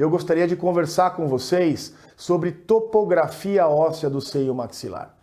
eu gostaria de conversar com vocês sobre topografia óssea do seio maxilar.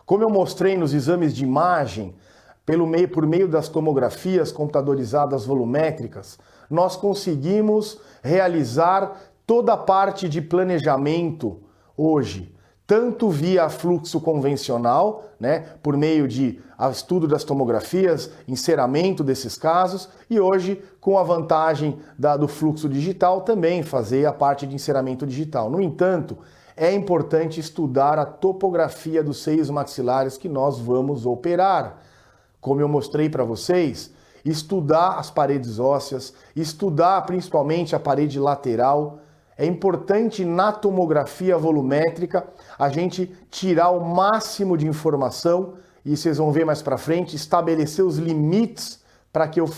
Como eu mostrei nos exames de imagem, por meio das tomografias computadorizadas volumétricas, nós conseguimos realizar toda a parte de planejamento hoje, tanto via fluxo convencional, por meio de estudo das tomografias, enceramento desses casos, e hoje, com a vantagem do fluxo digital, também fazer a parte de enceramento digital. No entanto, é importante estudar a topografia dos seios maxilares que nós vamos operar. Como eu mostrei para vocês, estudar as paredes ósseas, estudar principalmente a parede lateral. É importante na tomografia volumétrica a gente tirar o máximo de informação e vocês vão ver mais para frente, estabelecer os limites para que eu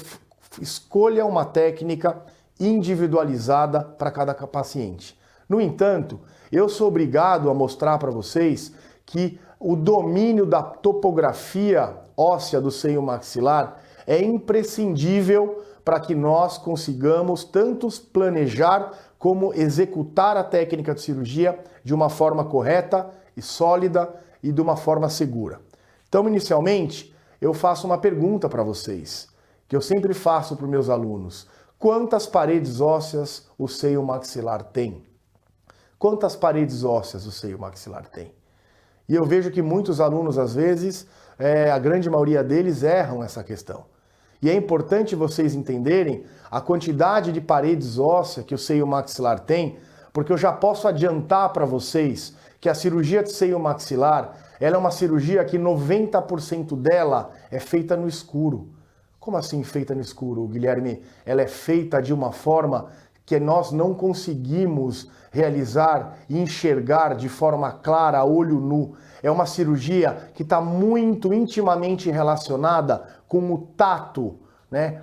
escolha uma técnica individualizada para cada paciente. No entanto, eu sou obrigado a mostrar para vocês que o domínio da topografia óssea do seio maxilar é imprescindível para que nós consigamos tanto planejar como executar a técnica de cirurgia de uma forma correta e sólida e de uma forma segura. Então, inicialmente, eu faço uma pergunta para vocês, que eu sempre faço para os meus alunos. Quantas paredes ósseas o seio maxilar tem? Quantas paredes ósseas o seio maxilar tem? E eu vejo que muitos alunos, às vezes, a grande maioria deles erram essa questão. E é importante vocês entenderem a quantidade de paredes ósseas que o seio maxilar tem, porque eu já posso adiantar para vocês que a cirurgia de seio maxilar, ela é uma cirurgia que 90% dela é feita no escuro. Como assim feita no escuro, Guilherme? Ela é feita de uma forma que nós não conseguimos realizar e enxergar de forma clara, a olho nu. É uma cirurgia que está muito intimamente relacionada com o tato,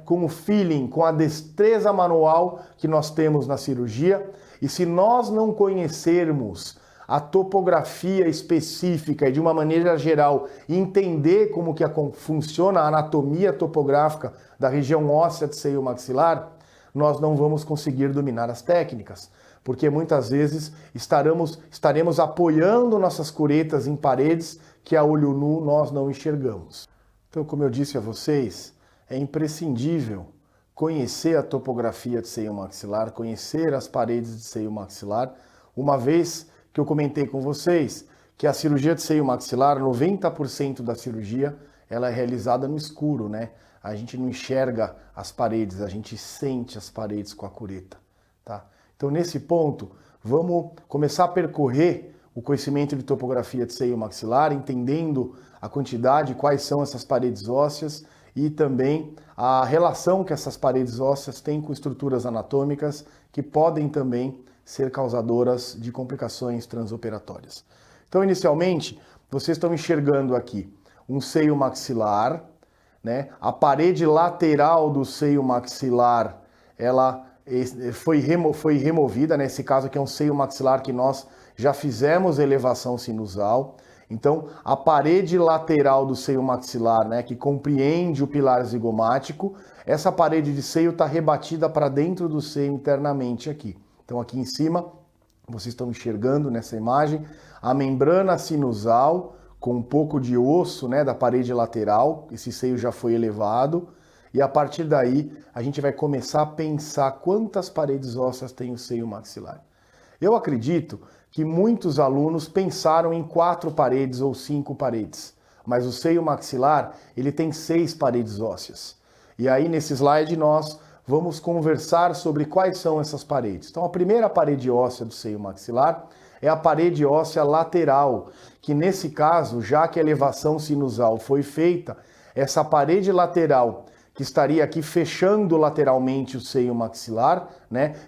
com o feeling, com a destreza manual que nós temos na cirurgia. E se nós não conhecermos a topografia específica e de uma maneira geral entender como que funciona a anatomia topográfica da região óssea de seio maxilar, nós não vamos conseguir dominar as técnicas, porque muitas vezes estaremos apoiando nossas curetas em paredes que a olho nu nós não enxergamos. Então, como eu disse a vocês, é imprescindível conhecer a topografia de seio maxilar, conhecer as paredes de seio maxilar, uma vez que eu comentei com vocês que a cirurgia de seio maxilar, 90% da cirurgia, ela é realizada no escuro, A gente não enxerga as paredes, a gente sente as paredes com a cureta, tá? Então, nesse ponto, vamos começar a percorrer o conhecimento de topografia de seio maxilar, entendendo a quantidade, quais são essas paredes ósseas e também a relação que essas paredes ósseas têm com estruturas anatômicas que podem também ser causadoras de complicações transoperatórias. Então, inicialmente, vocês estão enxergando aqui um seio maxilar, A parede lateral do seio maxilar, ela foi removida, nesse caso aqui é um seio maxilar que nós já fizemos elevação sinusal. Então, a parede lateral do seio maxilar, que compreende o pilar zigomático, essa parede de seio está rebatida para dentro do seio internamente aqui. Então, aqui em cima, vocês estão enxergando nessa imagem a membrana sinusal com um pouco de osso, da parede lateral. Esse seio já foi elevado. E a partir daí, a gente vai começar a pensar quantas paredes ósseas tem o seio maxilar. Eu acredito que muitos alunos pensaram em 4 paredes ou 5 paredes, mas o seio maxilar, ele tem 6 paredes ósseas. E aí, nesse slide, nós vamos conversar sobre quais são essas paredes. Então, a primeira parede óssea do seio maxilar é a parede óssea lateral, que nesse caso, já que a elevação sinusal foi feita, essa parede lateral que estaria aqui fechando lateralmente o seio maxilar,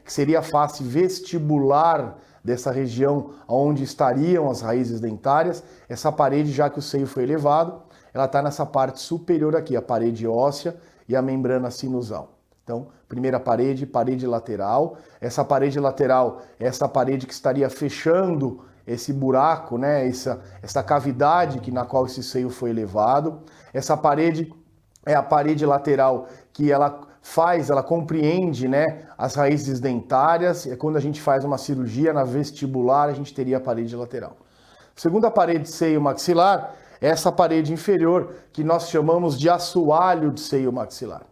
que seria a face vestibular dessa região onde estariam as raízes dentárias, essa parede, já que o seio foi elevado, ela está nessa parte superior aqui, a parede óssea e a membrana sinusal. Então, primeira parede, parede lateral. Essa parede lateral é essa parede que estaria fechando esse buraco, essa cavidade na qual esse seio foi elevado. Essa parede é a parede lateral que ela ela compreende, né, as raízes dentárias. É quando a gente faz uma cirurgia na vestibular, a gente teria a parede lateral. Segunda parede de seio maxilar é essa parede inferior que nós chamamos de assoalho de seio maxilar.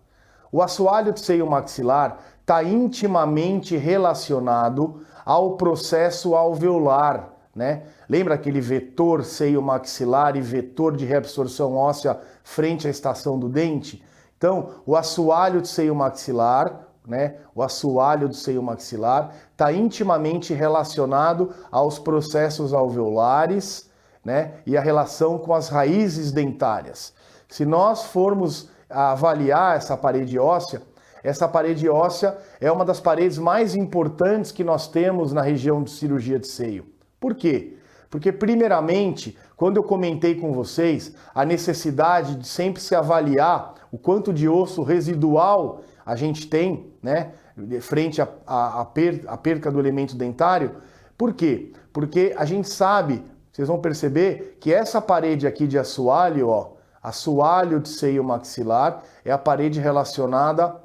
O assoalho de seio maxilar está intimamente relacionado ao processo alveolar, né? Lembra aquele vetor seio maxilar e vetor de reabsorção óssea frente à estação do dente? Então, o assoalho de seio maxilar, né? O assoalho do seio maxilar está intimamente relacionado aos processos alveolares, né? E a relação com as raízes dentárias. Se nós formos avaliar essa parede óssea é uma das paredes mais importantes que nós temos na região de cirurgia de seio. Por quê? Porque, primeiramente, quando eu comentei com vocês a necessidade de sempre se avaliar o quanto de osso residual a gente tem, né, frente à perca do elemento dentário, por quê? Porque a gente sabe, vocês vão perceber que essa parede aqui de assoalho, ó, assoalho de seio maxilar, é a parede relacionada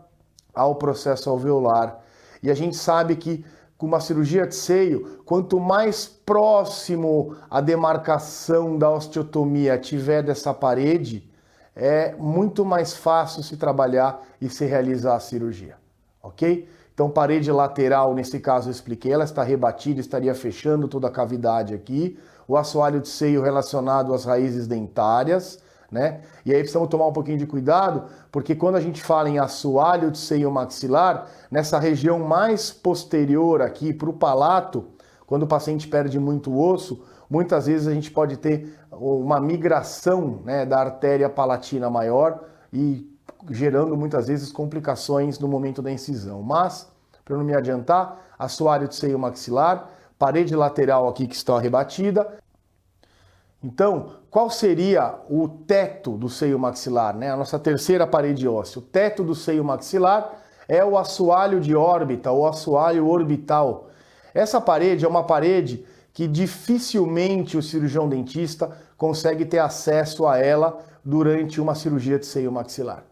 ao processo alveolar. E a gente sabe que com uma cirurgia de seio, quanto mais próximo a demarcação da osteotomia tiver dessa parede, é muito mais fácil se trabalhar e se realizar a cirurgia, ok? Então, parede lateral, nesse caso eu expliquei, ela está rebatida, estaria fechando toda a cavidade aqui. O assoalho de seio relacionado às raízes dentárias, né? E aí precisamos tomar um pouquinho de cuidado, porque quando a gente fala em assoalho de seio maxilar, nessa região mais posterior aqui para o palato, quando o paciente perde muito osso, muitas vezes a gente pode ter uma migração, né, da artéria palatina maior e gerando muitas vezes complicações no momento da incisão. Mas, para não me adiantar, assoalho de seio maxilar, parede lateral aqui que está rebatida. Então, qual seria o teto do seio maxilar, né? A nossa terceira parede óssea. O teto do seio maxilar é o assoalho de órbita, ou assoalho orbital. Essa parede é uma parede que dificilmente o cirurgião dentista consegue ter acesso a ela durante uma cirurgia de seio maxilar.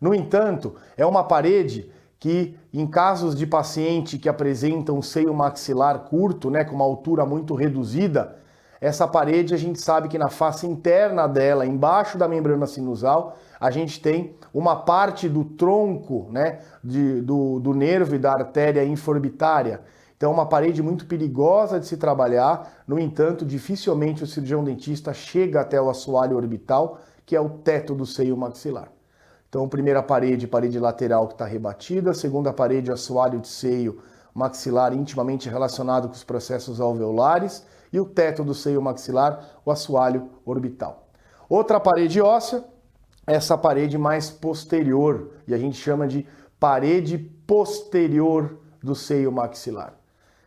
No entanto, é uma parede que, em casos de paciente que apresentam um seio maxilar curto, né, com uma altura muito reduzida, essa parede a gente sabe que na face interna dela, embaixo da membrana sinusal, a gente tem uma parte do tronco, né, do nervo e da artéria infraorbitária. Então é uma parede muito perigosa de se trabalhar, no entanto, dificilmente o cirurgião dentista chega até o assoalho orbital, que é o teto do seio maxilar. Então, primeira parede, parede lateral que está rebatida, segunda parede, assoalho de seio maxilar intimamente relacionado com os processos alveolares, e o teto do seio maxilar, o assoalho orbital. Outra parede óssea, essa parede mais posterior, e a gente chama de parede posterior do seio maxilar.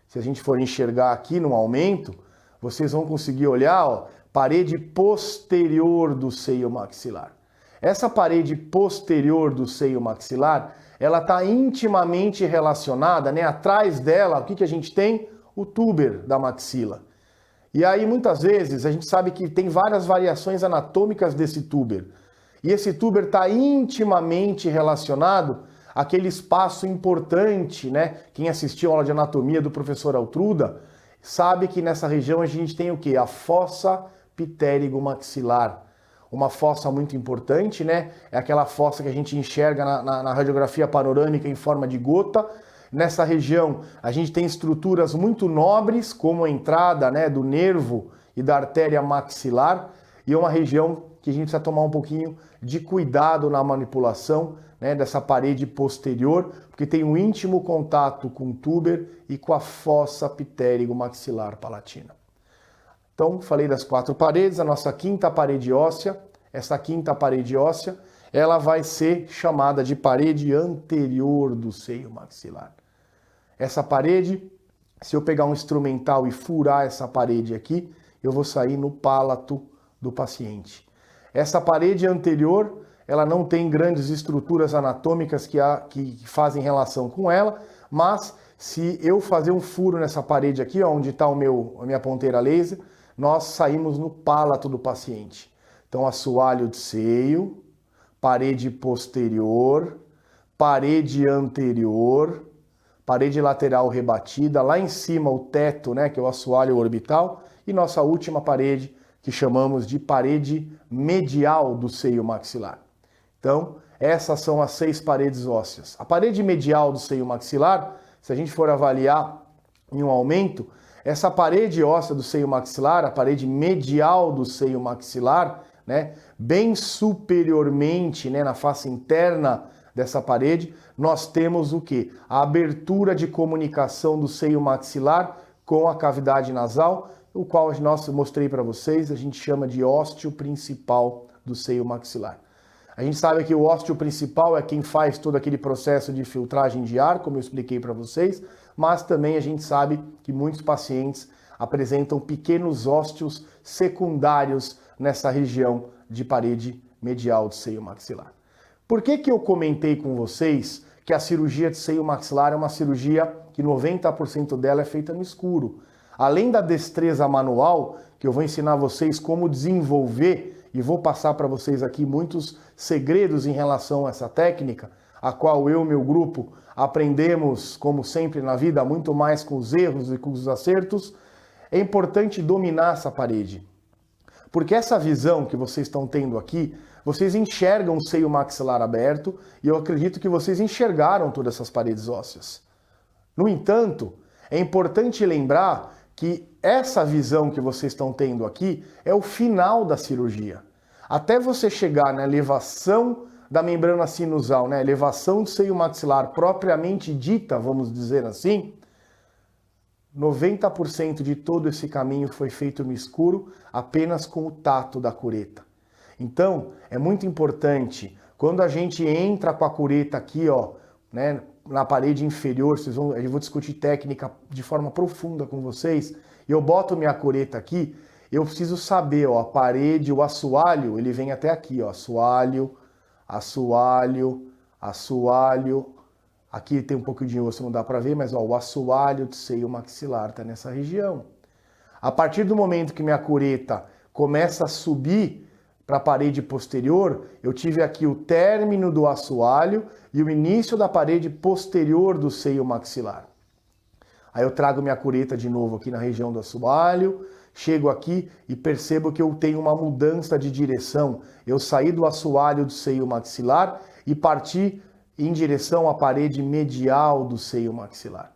Se a gente for enxergar aqui no aumento, vocês vão conseguir olhar, ó, parede posterior do seio maxilar. Essa parede posterior do seio maxilar, ela está intimamente relacionada, né? Atrás dela, o que a gente tem? O túber da maxila. E aí, muitas vezes, a gente sabe que tem várias variações anatômicas desse túber. E esse túber está intimamente relacionado àquele espaço importante, né? Quem assistiu a aula de anatomia do professor Altruda sabe que nessa região a gente tem o quê? A fossa pitérigo-maxilar. Uma fossa muito importante, né? É aquela fossa que a gente enxerga na radiografia panorâmica em forma de gota. Nessa região, a gente tem estruturas muito nobres, como a entrada, né, do nervo e da artéria maxilar, e é uma região que a gente precisa tomar um pouquinho de cuidado na manipulação, né, dessa parede posterior, porque tem um íntimo contato com o túber e com a fossa pitérigo-maxilar palatina. Então, falei das 4 paredes, a nossa quinta parede óssea, essa quinta parede óssea, ela vai ser chamada de parede anterior do seio maxilar. Essa parede, se eu pegar um instrumental e furar essa parede aqui, eu vou sair no palato do paciente. Essa parede anterior, ela não tem grandes estruturas anatômicas que fazem relação com ela, mas se eu fazer um furo nessa parede aqui, ó, onde está a minha ponteira laser, nós saímos no palato do paciente. Então, assoalho de seio, parede posterior, parede anterior, parede lateral rebatida, lá em cima o teto, né, que é o assoalho orbital, e nossa última parede, que chamamos de parede medial do seio maxilar. Então, essas são as 6 paredes ósseas. A parede medial do seio maxilar, se a gente for avaliar em um aumento, essa parede óssea do seio maxilar, a parede medial do seio maxilar, né, bem superiormente, né, na face interna dessa parede, nós temos o quê? A abertura de comunicação do seio maxilar com a cavidade nasal, o qual nós mostrei para vocês, a gente chama de ósteo principal do seio maxilar. A gente sabe que o ósteo principal é quem faz todo aquele processo de filtragem de ar, como eu expliquei para vocês, mas também a gente sabe que muitos pacientes apresentam pequenos ósteos secundários nessa região de parede medial do seio maxilar. Por que eu comentei com vocês que a cirurgia de seio maxilar é uma cirurgia que 90% dela é feita no escuro? Além da destreza manual, que eu vou ensinar vocês como desenvolver e vou passar para vocês aqui muitos segredos em relação a essa técnica, a qual eu e meu grupo aprendemos, como sempre na vida, muito mais com os erros e com os acertos, é importante dominar essa parede. Porque essa visão que vocês estão tendo aqui, vocês enxergam o seio maxilar aberto e eu acredito que vocês enxergaram todas essas paredes ósseas. No entanto, é importante lembrar que essa visão que vocês estão tendo aqui é o final da cirurgia. Até você chegar na elevação da membrana sinusal, né, elevação do seio maxilar propriamente dita, vamos dizer assim, 90% de todo esse caminho foi feito no escuro, apenas com o tato da cureta. Então, é muito importante, quando a gente entra com a cureta aqui, ó, né, na parede inferior, eu vou discutir técnica de forma profunda com vocês, e eu boto minha cureta aqui, eu preciso saber, ó, a parede, o assoalho, ele vem até aqui, ó, assoalho, assoalho, assoalho. Aqui tem um pouco de osso, não dá para ver, mas ó, o assoalho do seio maxilar está nessa região. A partir do momento que minha cureta começa a subir para a parede posterior, eu tive aqui o término do assoalho e o início da parede posterior do seio maxilar. Aí eu trago minha cureta de novo aqui na região do assoalho, chego aqui e percebo que eu tenho uma mudança de direção. Eu saí do assoalho do seio maxilar e parti em direção à parede medial do seio maxilar.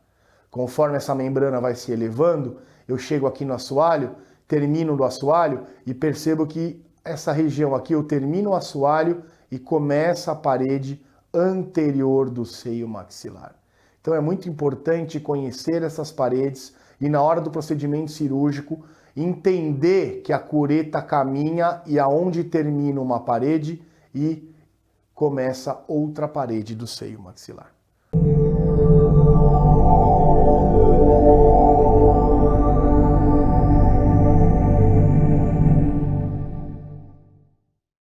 Conforme essa membrana vai se elevando, eu chego aqui no assoalho, termino do assoalho e percebo que essa região aqui, eu termino o assoalho e começa a parede anterior do seio maxilar. Então é muito importante conhecer essas paredes e na hora do procedimento cirúrgico entender que a cureta caminha e aonde termina uma parede e começa outra parede do seio maxilar.